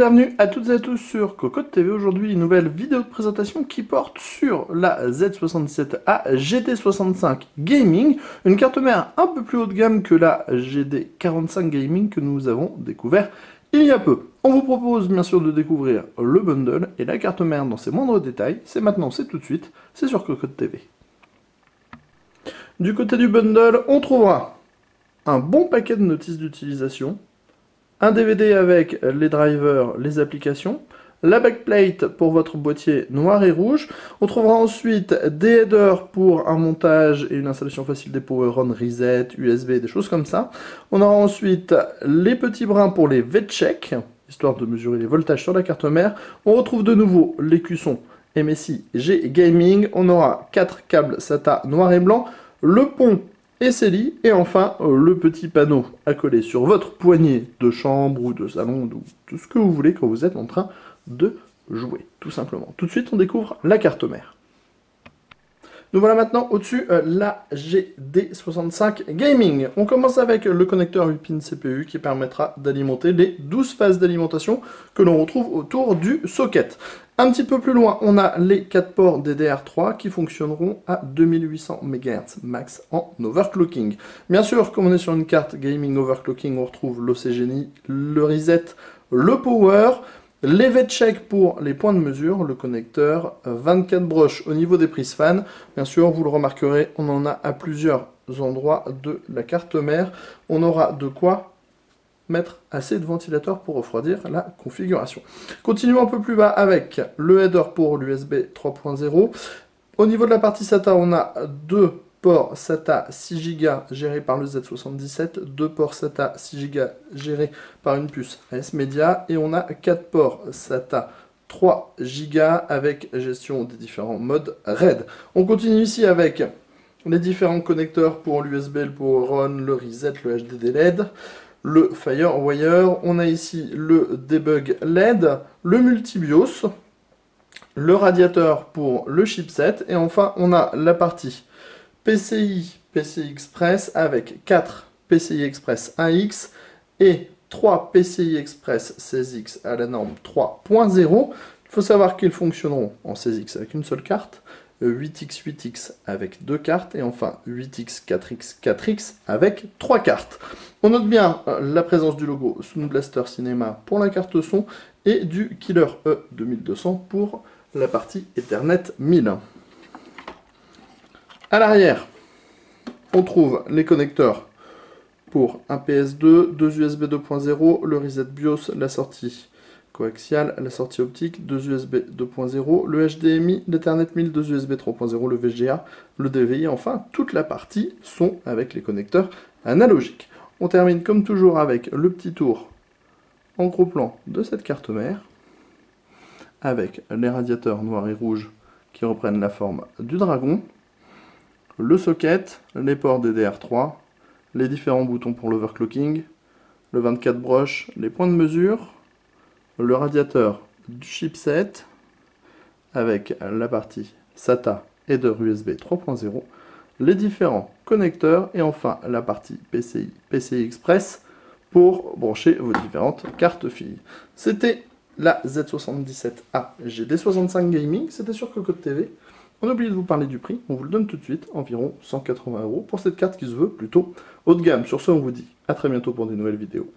bienvenue à toutes et à tous sur Cocotte TV. Aujourd'hui, une nouvelle vidéo de présentation qui porte sur la Z77A GD65 Gaming, une carte mère un peu plus haut de gamme que la GD45 Gaming que nous avons découvert il y a peu. On vous propose bien sûr de découvrir le bundle et la carte mère dans ses moindres détails. C'est maintenant, c'est tout de suite, c'est sur Cocotte TV. Du côté du bundle, on trouvera un bon paquet de notices d'utilisation, un DVD avec les drivers, les applications, la backplate pour votre boîtier noir et rouge. On trouvera ensuite des headers pour un montage et une installation facile des power-on, reset, USB, des choses comme ça. On aura ensuite les petits brins pour les V-check, histoire de mesurer les voltages sur la carte mère. On retrouve de nouveau l'écusson MSI G Gaming. On aura 4 câbles SATA noir et blanc, le pont et CELI, et enfin le petit panneau à coller sur votre poignée de chambre ou de salon, ou tout ce que vous voulez quand vous êtes en train de jouer, tout simplement. Tout de suite, on découvre la carte mère. Nous voilà maintenant au-dessus la GD65 Gaming. On commence avec le connecteur 8 pins CPU qui permettra d'alimenter les 12 phases d'alimentation que l'on retrouve autour du socket. Un petit peu plus loin, on a les 4 ports DDR3 qui fonctionneront à 2800 MHz max en overclocking. Bien sûr, comme on est sur une carte gaming overclocking, on retrouve l'OCGNI, le reset, le power, les V-check pour les points de mesure, le connecteur 24 broches au niveau des prises fan. Bien sûr, vous le remarquerez, on en a à plusieurs endroits de la carte mère. On aura de quoi mettre assez de ventilateurs pour refroidir la configuration. Continuons un peu plus bas avec le header pour l'USB 3.0. Au niveau de la partie SATA, on a deux ports SATA 6 Go gérés par le Z77, deux ports SATA 6 Go gérés par une puce AS Media, et on a 4 ports SATA 3 Go avec gestion des différents modes RAID. On continue ici avec les différents connecteurs pour l'USB, le Power-On, le Reset, le HDD LED, le Firewire. On a ici le Debug LED, le Multibios, le radiateur pour le chipset, et enfin on a la partie PCI Express avec 4 PCI Express 1X et 3 PCI Express 16X à la norme 3.0. Il faut savoir qu'ils fonctionneront en 16X avec une seule carte, 8X 8X avec 2 cartes, et enfin 8X 4X 4X avec 3 cartes. On note bien la présence du logo Sound Blaster Cinema pour la carte son et du Killer E2200 pour la partie Ethernet 1000. À l'arrière, on trouve les connecteurs pour un PS2, deux USB 2.0, le Reset BIOS, la sortie coaxiale, la sortie optique, deux USB 2.0, le HDMI, l'Ethernet 1000, deux USB 3.0, le VGA, le DVI, enfin toute la partie son avec les connecteurs analogiques. On termine comme toujours avec le petit tour en gros plan de cette carte mère, avec les radiateurs noirs et rouges qui reprennent la forme du dragon, le socket, les ports DDR3, les différents boutons pour l'overclocking, le 24 broches, les points de mesure, le radiateur du chipset avec la partie SATA et de USB 3.0, les différents connecteurs et enfin la partie PCI Express pour brancher vos différentes cartes filles. C'était la Z77A GD65 Gaming, c'était sur Cocotte TV. On a oublié de vous parler du prix, on vous le donne tout de suite, environ 180 € pour cette carte qui se veut plutôt haut de gamme. Sur ce, on vous dit à très bientôt pour des nouvelles vidéos.